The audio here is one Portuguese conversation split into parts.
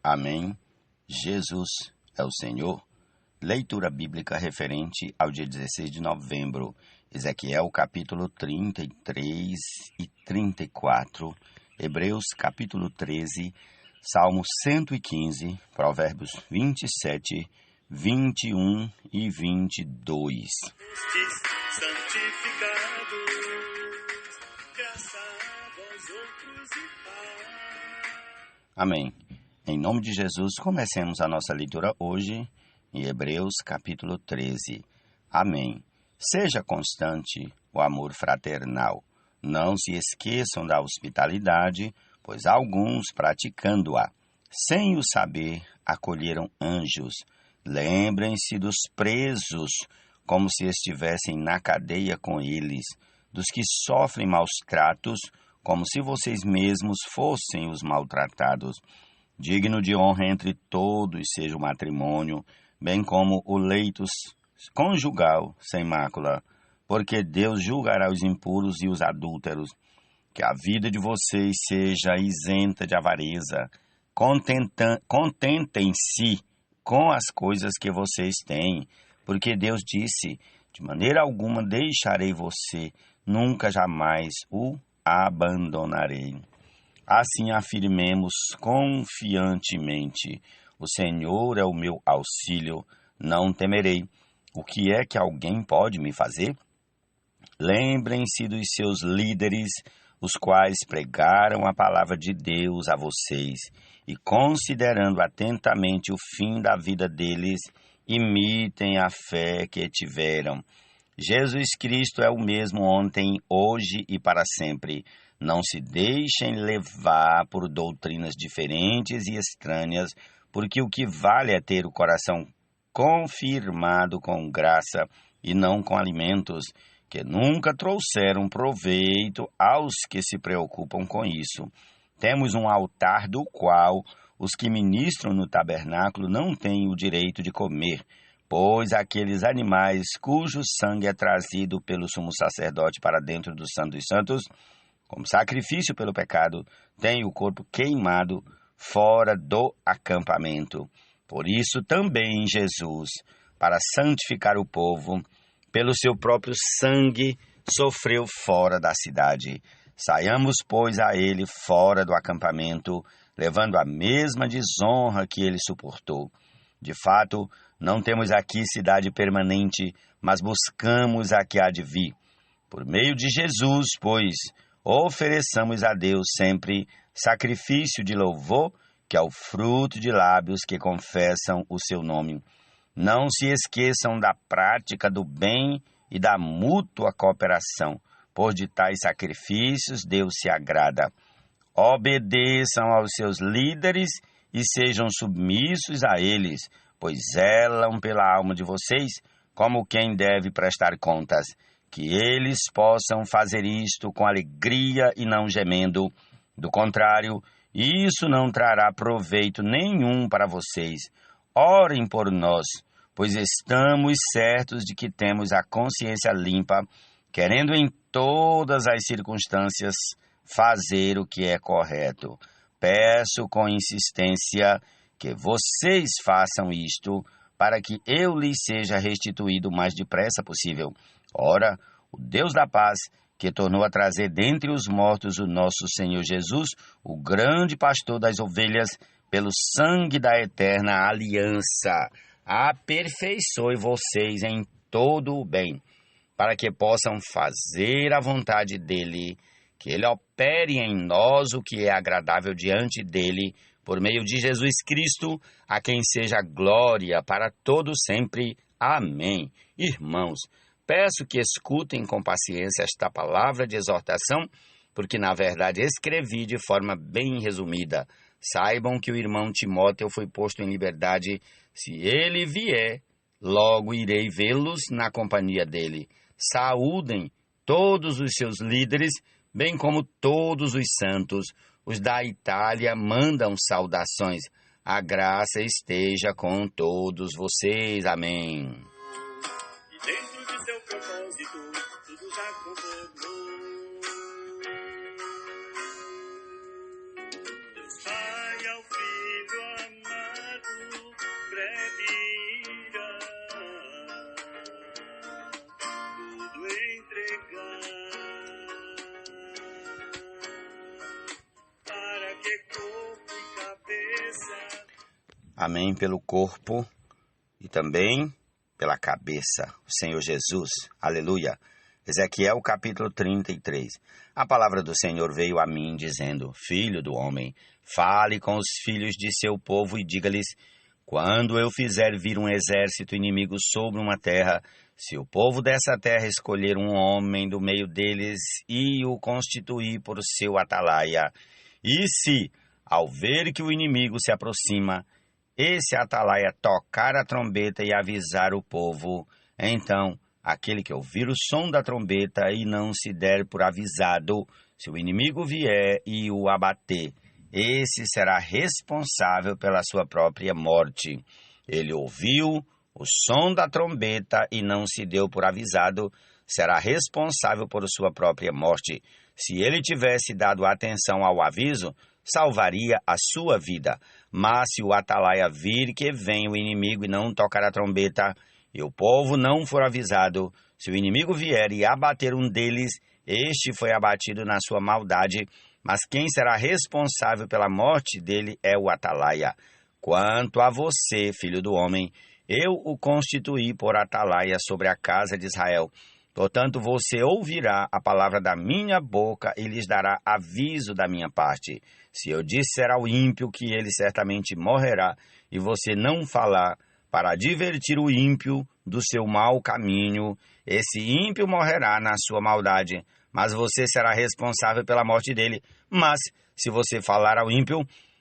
Amém. Jesus é o Senhor. Leitura bíblica referente ao dia 16 de novembro. Ezequiel capítulo 33 e 34. Hebreus capítulo 13. Salmo 115. Provérbios 27, 21 e 22. Santificados, graça a vós outros e paz. Amém. Em nome de Jesus, comecemos a nossa leitura hoje em Hebreus capítulo 13. Amém. Seja constante o amor fraternal. Não se esqueçam da hospitalidade, pois alguns, praticando-a, sem o saber, acolheram anjos. Lembrem-se dos presos, como se estivessem na cadeia com eles, dos que sofrem maus tratos, como se vocês mesmos fossem os maltratados. Digno de honra entre todos seja o matrimônio, bem como o leito conjugal sem mácula, porque Deus julgará os impuros e os adúlteros. Que a vida de vocês seja isenta de avareza. Contentem-se com as coisas que vocês têm, porque Deus disse: de maneira alguma deixarei você, nunca jamais o abandonarei. Assim afirmemos confiantemente: o Senhor é o meu auxílio, não temerei. O que é que alguém pode me fazer? Lembrem-se dos seus líderes, os quais pregaram a palavra de Deus a vocês, e considerando atentamente o fim da vida deles, imitem a fé que tiveram. Jesus Cristo é o mesmo ontem, hoje e para sempre. Não se deixem levar por doutrinas diferentes e estranhas, porque o que vale é ter o coração confirmado com graça e não com alimentos, que nunca trouxeram proveito aos que se preocupam com isso. Temos um altar do qual os que ministram no tabernáculo não têm o direito de comer, pois aqueles animais cujo sangue é trazido pelo sumo sacerdote para dentro do Santo dos Santos, como sacrifício pelo pecado, têm o corpo queimado fora do acampamento. Por isso também Jesus, para santificar o povo, pelo seu próprio sangue, sofreu fora da cidade. Saiamos, pois, a ele fora do acampamento, levando a mesma desonra que ele suportou. De fato, não temos aqui cidade permanente, mas buscamos a que há de vir. Por meio de Jesus, pois, ofereçamos a Deus sempre sacrifício de louvor, que é o fruto de lábios que confessam o seu nome. Não se esqueçam da prática do bem e da mútua cooperação, pois de tais sacrifícios Deus se agrada. Obedeçam aos seus líderes e sejam submissos a eles, pois zelam pela alma de vocês, como quem deve prestar contas. Que eles possam fazer isto com alegria e não gemendo. Do contrário, isso não trará proveito nenhum para vocês. Orem por nós, pois estamos certos de que temos a consciência limpa, querendo em todas as circunstâncias fazer o que é correto. Peço com insistência que vocês façam isto, para que eu lhes seja restituído o mais depressa possível. Ora, o Deus da paz, que tornou a trazer dentre os mortos o nosso Senhor Jesus, o grande pastor das ovelhas, pelo sangue da eterna aliança, aperfeiçoe vocês em todo o bem, para que possam fazer a vontade dele, que ele opere em nós o que é agradável diante dele, por meio de Jesus Cristo, a quem seja glória para todo sempre. Amém. Irmãos, peço que escutem com paciência esta palavra de exortação, porque na verdade escrevi de forma bem resumida. Saibam que o irmão Timóteo foi posto em liberdade. Se ele vier, logo irei vê-los na companhia dele. Saúdem todos os seus líderes, bem como todos os santos. Os da Itália mandam saudações. A graça esteja com todos vocês. Amém. E dentro de seu propósito, tudo já contornou. Deus Pai ao Filho amado. Amém, pelo corpo e também pela cabeça, o Senhor Jesus. Aleluia. Ezequiel capítulo 33. A palavra do Senhor veio a mim dizendo: Filho do homem, fale com os filhos de seu povo e diga-lhes: quando eu fizer vir um exército inimigo sobre uma terra, se o povo dessa terra escolher um homem do meio deles e o constituir por seu atalaia, e se, ao ver que o inimigo se aproxima, esse atalaia tocar a trombeta e avisar o povo, então aquele que ouvir o som da trombeta e não se der por avisado, se o inimigo vier e o abater, esse será responsável pela sua própria morte. Ele ouviu o som da trombeta e não se deu por avisado, será responsável por sua própria morte. Se ele tivesse dado atenção ao aviso, salvaria a sua vida. Mas se o atalaia vir que vem o inimigo e não tocar a trombeta, e o povo não for avisado, se o inimigo vier e abater um deles, este foi abatido na sua maldade, mas quem será responsável pela morte dele é o atalaia. Quanto a você, filho do homem, eu o constituí por atalaia sobre a casa de Israel. Portanto, você ouvirá a palavra da minha boca e lhes dará aviso da minha parte. Se eu disser ao ímpio que ele certamente morrerá, e você não falar para divertir o ímpio do seu mau caminho, esse ímpio morrerá na sua maldade, mas você será responsável pela morte dele. Mas, se você falar ao ímpio,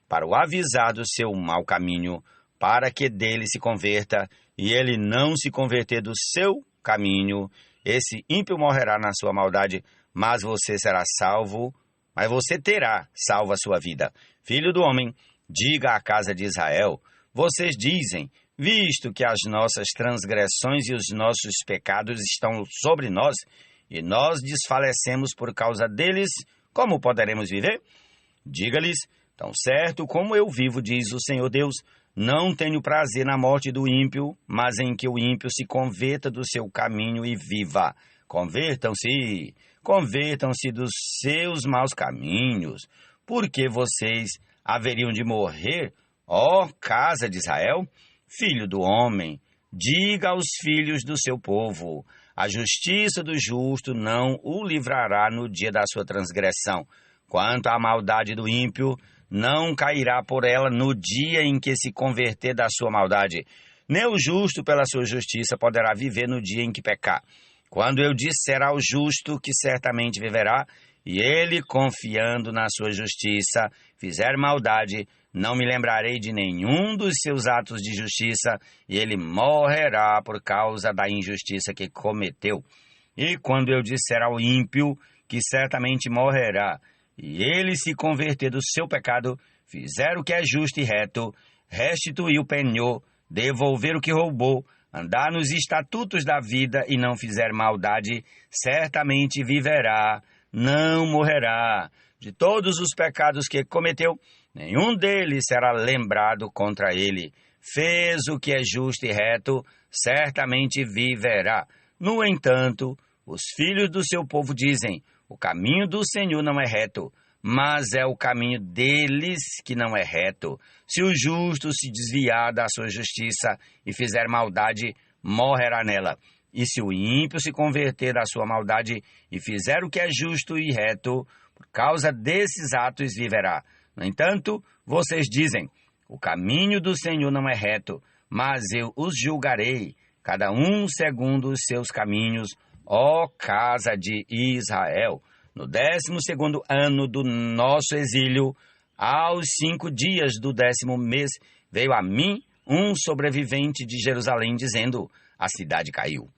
para o avisar do seu mau caminho, para que dele se converta, e ele não se converter do seu caminho, esse ímpio morrerá na sua maldade, mas você será salvo, mas você terá salvo a sua vida. Filho do homem, diga à casa de Israel: vocês dizem, visto que as nossas transgressões e os nossos pecados estão sobre nós, e nós desfalecemos por causa deles, como poderemos viver? Diga-lhes: tão certo como eu vivo, diz o Senhor Deus, não tenho prazer na morte do ímpio, mas em que o ímpio se converta do seu caminho e viva. Convertam-se dos seus maus caminhos, porque vocês haveriam de morrer, ó casa de Israel? Filho do homem, diga aos filhos do seu povo: a justiça do justo não o livrará no dia da sua transgressão. Quanto à maldade do ímpio, não cairá por ela no dia em que se converter da sua maldade. Nem o justo pela sua justiça poderá viver no dia em que pecar. Quando eu disser ao justo que certamente viverá, e ele, confiando na sua justiça, fizer maldade, não me lembrarei de nenhum dos seus atos de justiça, e ele morrerá por causa da injustiça que cometeu. E quando eu disser ao ímpio que certamente morrerá, e ele se converter do seu pecado, fizer o que é justo e reto, restituir o penhor, devolver o que roubou, andar nos estatutos da vida e não fizer maldade, certamente viverá, não morrerá. De todos os pecados que cometeu, nenhum deles será lembrado contra ele. Fez o que é justo e reto, certamente viverá. No entanto, os filhos do seu povo dizem: o caminho do Senhor não é reto, mas é o caminho deles que não é reto. Se o justo se desviar da sua justiça e fizer maldade, morrerá nela. E se o ímpio se converter da sua maldade e fizer o que é justo e reto, por causa desses atos viverá. No entanto, vocês dizem: o caminho do Senhor não é reto, mas eu os julgarei, cada um segundo os seus caminhos, ó casa de Israel. No 12º ano do nosso exílio, aos 5 dias do 10º mês, veio a mim um sobrevivente de Jerusalém, dizendo: a cidade caiu.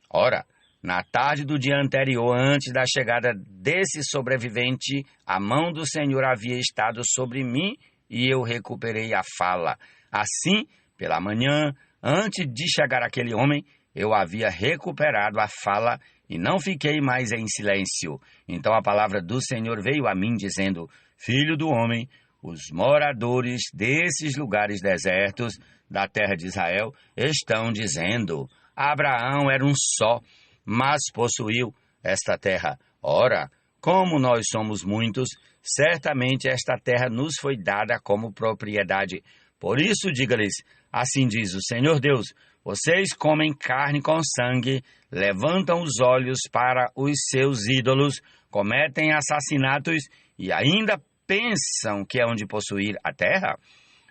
Ora, na tarde do dia anterior, antes da chegada desse sobrevivente, a mão do Senhor havia estado sobre mim e eu recuperei a fala. Assim, pela manhã, antes de chegar aquele homem, eu havia recuperado a fala e não fiquei mais em silêncio. Então a palavra do Senhor veio a mim, dizendo: Filho do homem, os moradores desses lugares desertos da terra de Israel estão dizendo: Abraão era um só, mas possuiu esta terra. Ora, como nós somos muitos, certamente esta terra nos foi dada como propriedade. Por isso, diga-lhes, assim diz o Senhor Deus, vocês comem carne com sangue, levantam os olhos para os seus ídolos, cometem assassinatos e ainda pensam que hão de possuir a terra?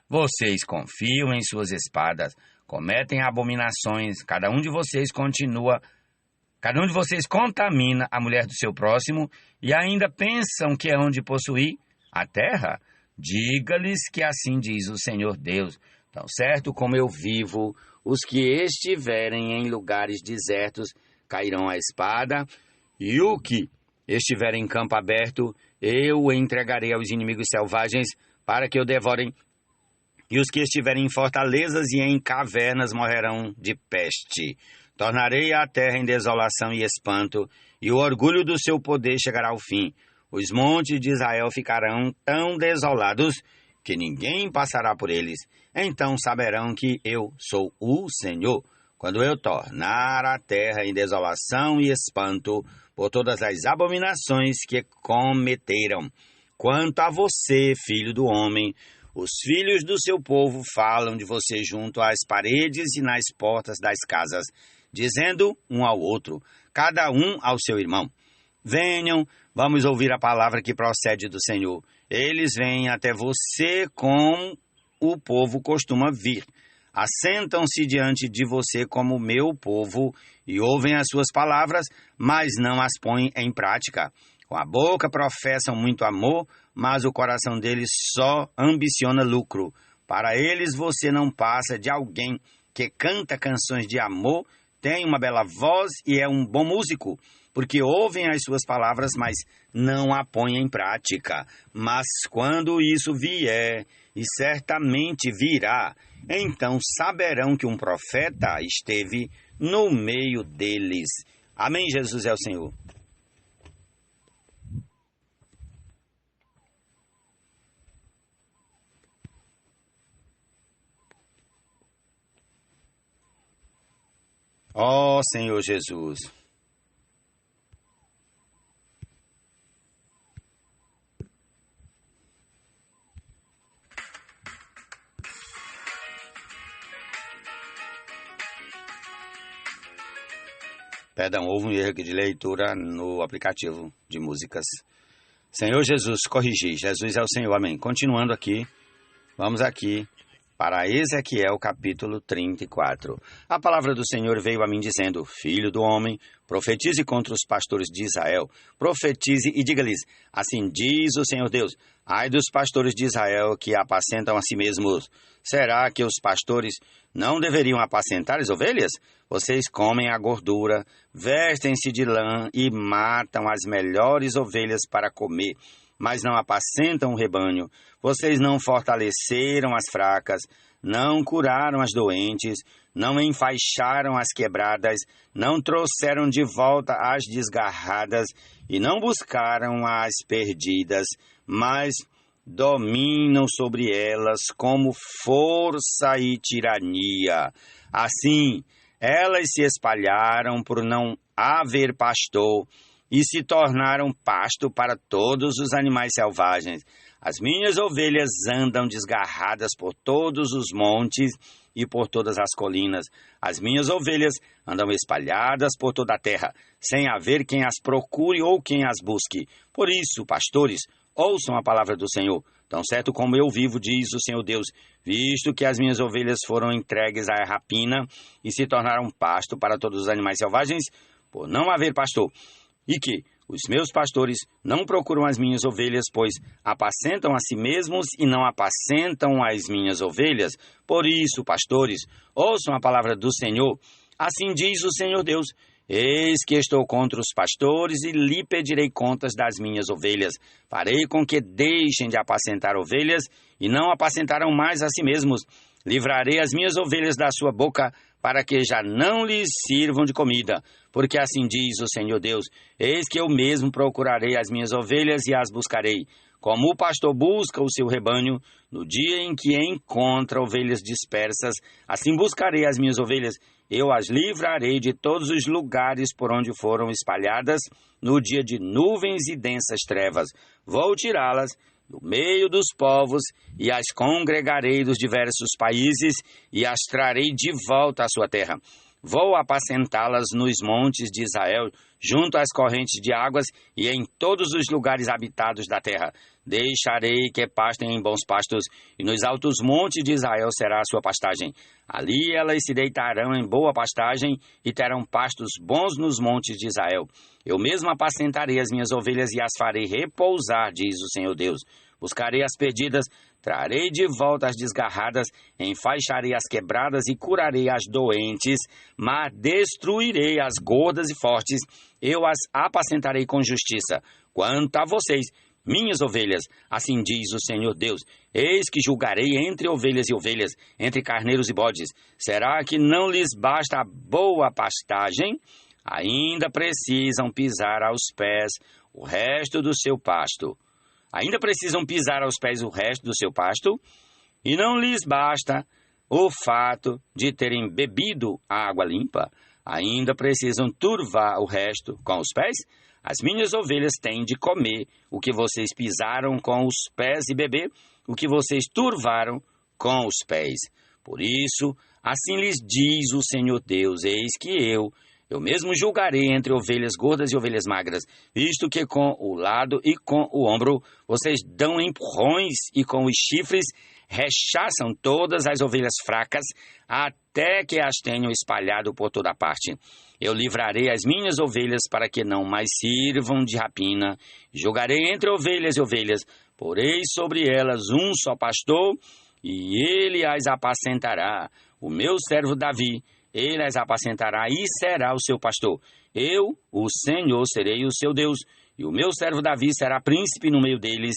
Vocês confiam em suas espadas, cometem abominações, cada um de vocês contamina a mulher do seu próximo e ainda pensam que hão de possuir a terra? Diga-lhes que assim diz o Senhor Deus, tão certo como eu vivo, os que estiverem em lugares desertos cairão à espada, e o que estiver em campo aberto, eu o entregarei aos inimigos selvagens para que o devorem, e os que estiverem em fortalezas e em cavernas morrerão de peste. Tornarei a terra em desolação e espanto, e o orgulho do seu poder chegará ao fim. Os montes de Israel ficarão tão desolados que ninguém passará por eles. Então saberão que eu sou o Senhor, quando eu tornar a terra em desolação e espanto por todas as abominações que cometeram. Quanto a você, filho do homem, os filhos do seu povo falam de você junto às paredes e nas portas das casas, dizendo um ao outro, cada um ao seu irmão, venham, vamos ouvir a palavra que procede do Senhor. Eles vêm até você como o povo costuma vir. Assentam-se diante de você como meu povo e ouvem as suas palavras, mas não as põem em prática. Com a boca professam muito amor, mas o coração deles só ambiciona lucro. Para eles você não passa de alguém que canta canções de amor, tem uma bela voz e é um bom músico, porque ouvem as suas palavras, mas não a põem em prática. Mas quando isso vier, e certamente virá, então saberão que um profeta esteve no meio deles. Amém, Jesus é o Senhor. Ó Senhor Jesus. Perdão, houve um erro aqui de leitura no aplicativo de músicas. Senhor Jesus, corrigi. Jesus é o Senhor, amém. Continuando aqui, vamos aqui para Ezequiel capítulo 34. A palavra do Senhor veio a mim dizendo, filho do homem, profetize contra os pastores de Israel. Profetize e diga-lhes, assim diz o Senhor Deus, ai dos pastores de Israel que apacentam a si mesmos. Será que os pastores não deveriam apacentar as ovelhas? Vocês comem a gordura, vestem-se de lã e matam as melhores ovelhas para comer, mas não apacentam o rebanho. Vocês não fortaleceram as fracas, não curaram as doentes, não enfaixaram as quebradas, não trouxeram de volta as desgarradas e não buscaram as perdidas, mas dominam sobre elas como força e tirania. Assim, elas se espalharam por não haver pastor e se tornaram pasto para todos os animais selvagens. As minhas ovelhas andam desgarradas por todos os montes e por todas as colinas. As minhas ovelhas andam espalhadas por toda a terra, sem haver quem as procure ou quem as busque. Por isso, pastores, ouçam a palavra do Senhor. Tão certo como eu vivo, diz o Senhor Deus, visto que as minhas ovelhas foram entregues à rapina e se tornaram pasto para todos os animais selvagens, por não haver pastor, e que os meus pastores não procuram as minhas ovelhas, pois apacentam a si mesmos e não apacentam as minhas ovelhas. Por isso, pastores, ouçam a palavra do Senhor. Assim diz o Senhor Deus, eis que estou contra os pastores e lhe pedirei contas das minhas ovelhas. Farei com que deixem de apacentar ovelhas e não apacentarão mais a si mesmos. Livrarei as minhas ovelhas da sua boca, para que já não lhes sirvam de comida. Porque assim diz o Senhor Deus, eis que eu mesmo procurarei as minhas ovelhas e as buscarei. Como o pastor busca o seu rebanho, no dia em que encontra ovelhas dispersas, assim buscarei as minhas ovelhas. Eu as livrarei de todos os lugares por onde foram espalhadas, no dia de nuvens e densas trevas. Vou tirá-las do meio dos povos, e as congregarei dos diversos países, e as trarei de volta à sua terra. Vou apacentá-las nos montes de Israel, junto às correntes de águas e em todos os lugares habitados da terra. Deixarei que pastem em bons pastos, e nos altos montes de Israel será a sua pastagem. Ali elas se deitarão em boa pastagem e terão pastos bons nos montes de Israel. Eu mesmo apacentarei as minhas ovelhas e as farei repousar, diz o Senhor Deus. Buscarei as perdidas, trarei de volta as desgarradas, enfaixarei as quebradas e curarei as doentes, mas destruirei as gordas e fortes, eu as apacentarei com justiça. Quanto a vocês, minhas ovelhas, assim diz o Senhor Deus, eis que julgarei entre ovelhas e ovelhas, entre carneiros e bodes. Será que não lhes basta a boa pastagem? Ainda precisam pisar aos pés o resto do seu pasto. Ainda precisam pisar aos pés o resto do seu pasto, e não lhes basta o fato de terem bebido a água limpa. Ainda precisam turvar o resto com os pés. As minhas ovelhas têm de comer o que vocês pisaram com os pés e beber o que vocês turvaram com os pés. Por isso, assim lhes diz o Senhor Deus, eis que eu mesmo julgarei entre ovelhas gordas e ovelhas magras, visto que com o lado e com o ombro vocês dão empurrões e com os chifres rechaçam todas as ovelhas fracas, até que as tenham espalhado por toda parte. Eu livrarei as minhas ovelhas para que não mais sirvam de rapina. Julgarei entre ovelhas e ovelhas, porei sobre elas um só pastor, e ele as apacentará. O meu servo Davi, ele as apacentará e será o seu pastor. Eu, o Senhor, serei o seu Deus, e o meu servo Davi será príncipe no meio deles.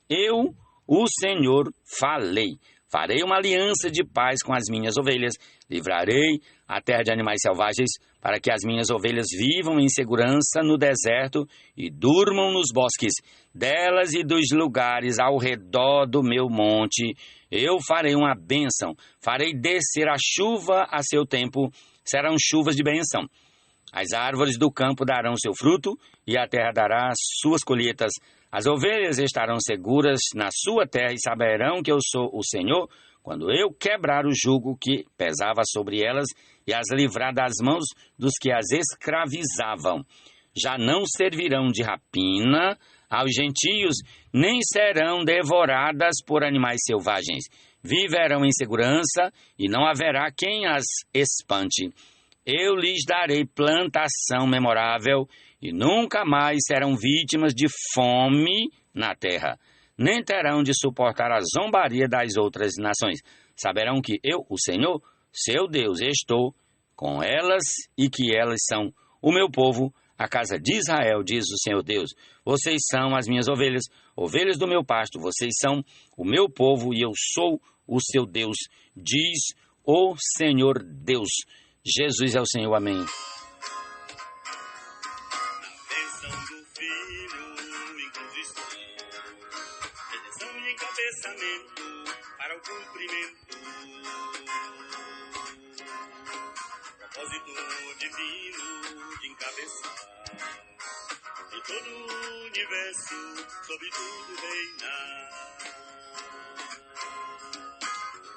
Eu, o Senhor, falei. Farei uma aliança de paz com as minhas ovelhas, livrarei a terra de animais selvagens, para que as minhas ovelhas vivam em segurança no deserto e durmam nos bosques. Delas e dos lugares ao redor do meu monte, eu farei uma bênção, farei descer a chuva a seu tempo, serão chuvas de bênção. As árvores do campo darão seu fruto, e a terra dará suas colheitas. As ovelhas estarão seguras na sua terra e saberão que eu sou o Senhor, quando eu quebrar o jugo que pesava sobre elas e as livrar das mãos dos que as escravizavam. Já não servirão de rapina aos gentios, nem serão devoradas por animais selvagens. Viverão em segurança e não haverá quem as espante. Eu lhes darei plantação memorável e nunca mais serão vítimas de fome na terra, nem terão de suportar a zombaria das outras nações. Saberão que eu, o Senhor, seu Deus, estou com elas e que elas são o meu povo, a casa de Israel, diz o Senhor Deus. Vocês são as minhas ovelhas, ovelhas do meu pasto, vocês são o meu povo e eu sou o seu Deus, diz o Senhor Deus. Jesus é o Senhor, amém. Na bênção do Filho, incluso estou. Redenção e encabeçamento para o cumprimento. Propósito divino de encabeçar. Em todo o universo, sobre tudo reinar.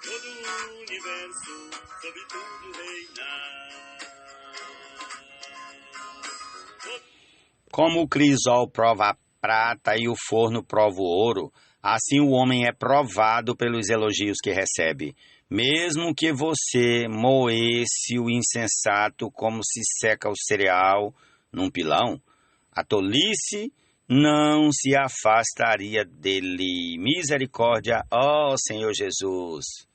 Todo o universo, sobre tudo reinar. Como o crisol prova a prata e o forno prova o ouro, assim o homem é provado pelos elogios que recebe. Mesmo que você moesse o insensato como se seca o cereal num pilão, a tolice não se afastaria dele. Misericórdia, ó Senhor Jesus.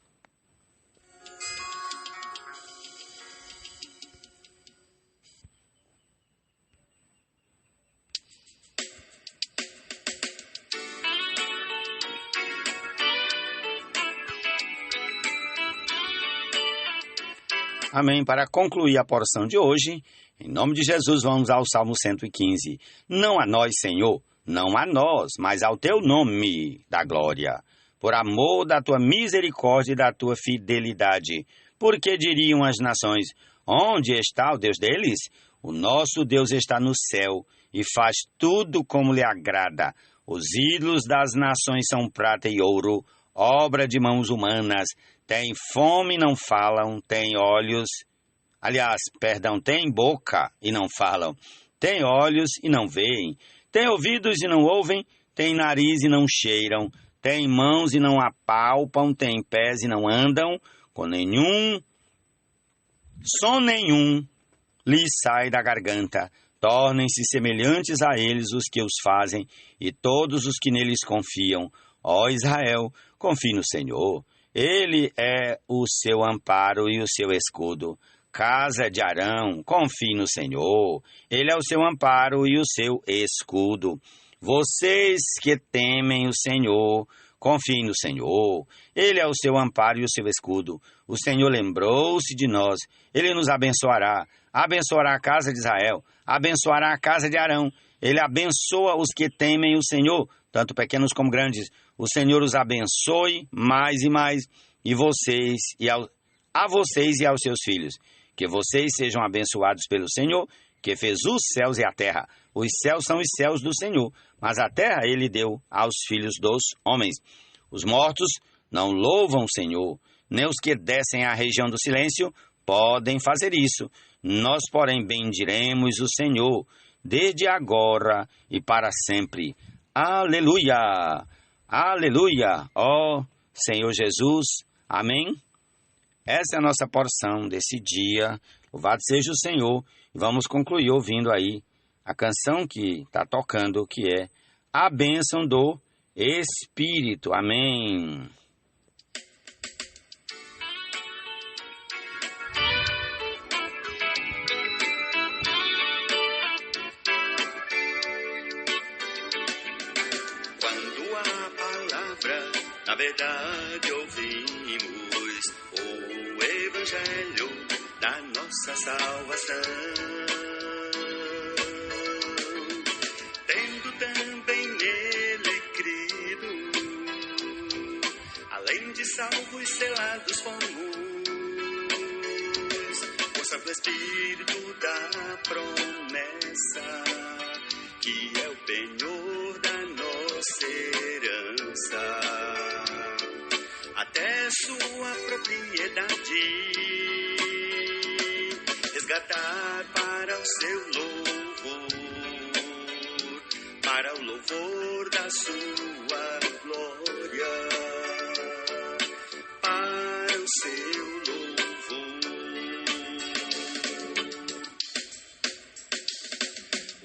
Amém. Para concluir a porção de hoje, em nome de Jesus, vamos ao Salmo 115. Não a nós, Senhor, não a nós, mas ao teu nome da glória, por amor da tua misericórdia e da tua fidelidade. Porque diriam as nações, onde está o Deus deles? O nosso Deus está no céu e faz tudo como lhe agrada. Os ídolos das nações são prata e ouro, obra de mãos humanas. Têm fome e não falam, têm olhos... têm boca e não falam. Têm olhos e não veem. Têm ouvidos e não ouvem. Têm nariz e não cheiram. Têm mãos e não apalpam. Têm pés e não andam. Com nenhum... som nenhum lhes sai da garganta. Tornem-se semelhantes a eles os que os fazem e todos os que neles confiam. Ó Israel, confie no Senhor. Ele é o seu amparo e o seu escudo. Casa de Arão, confie no Senhor. Ele é o seu amparo e o seu escudo. Vocês que temem o Senhor, confiem no Senhor. Ele é o seu amparo e o seu escudo. O Senhor lembrou-se de nós. Ele nos abençoará. Abençoará a casa de Israel. Abençoará a casa de Arão. Ele abençoa os que temem o Senhor, tanto pequenos como grandes. O Senhor os abençoe mais e mais, a vocês e aos seus filhos. Que vocês sejam abençoados pelo Senhor, que fez os céus e a terra. Os céus são os céus do Senhor, mas a terra ele deu aos filhos dos homens. Os mortos não louvam o Senhor, nem os que descem à região do silêncio podem fazer isso. Nós, porém, bendiremos o Senhor, desde agora e para sempre. Aleluia! Aleluia! Ó Senhor Jesus, amém? Essa é a nossa porção desse dia. Louvado seja o Senhor. E vamos concluir ouvindo aí a canção que está tocando, que é a bênção do Espírito. Amém. Quando a palavra, na verdade, ouvimos o Evangelho da nossa salvação, tendo também nele crido, além de salvos selados fomos, o Santo Espírito da promessa, que é o penhor da nossa herança, até sua propriedade, resgatar para o seu louvor, para o louvor da sua glória, para o seu louvor.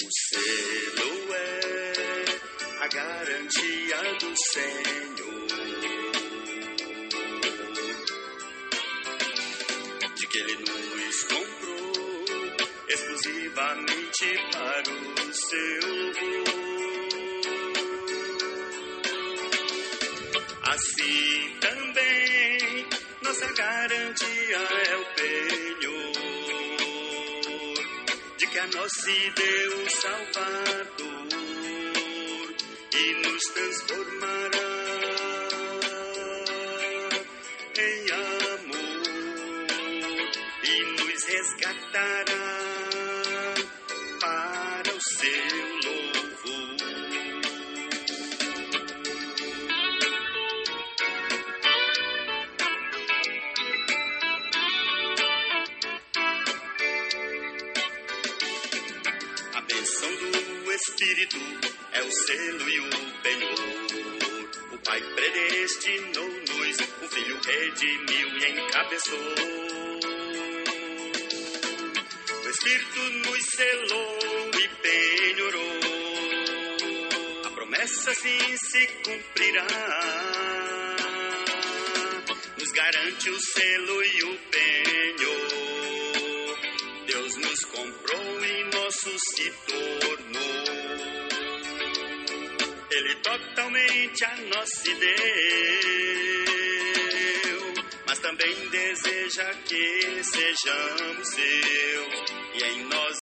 O selo é a garantia do Senhor, de que Ele nos comprou exclusivamente para o seu louvor. Assim também nossa garantia é o penhor, de que a nós se deu o Salvador e nos transformará em amor e nos resgatará para o seu louvor. A bênção do Espírito é o selo e o penhor. O Pai predestinou-nos, o Filho redimiu e encabeçou. O Espírito nos selou e penhorou. A promessa assim se cumprirá. Nos garante o selo e o penhor. Deus nos comprou e nosso se tornou. Ele totalmente a nós se deu, mas também deseja que sejamos seus, e em nós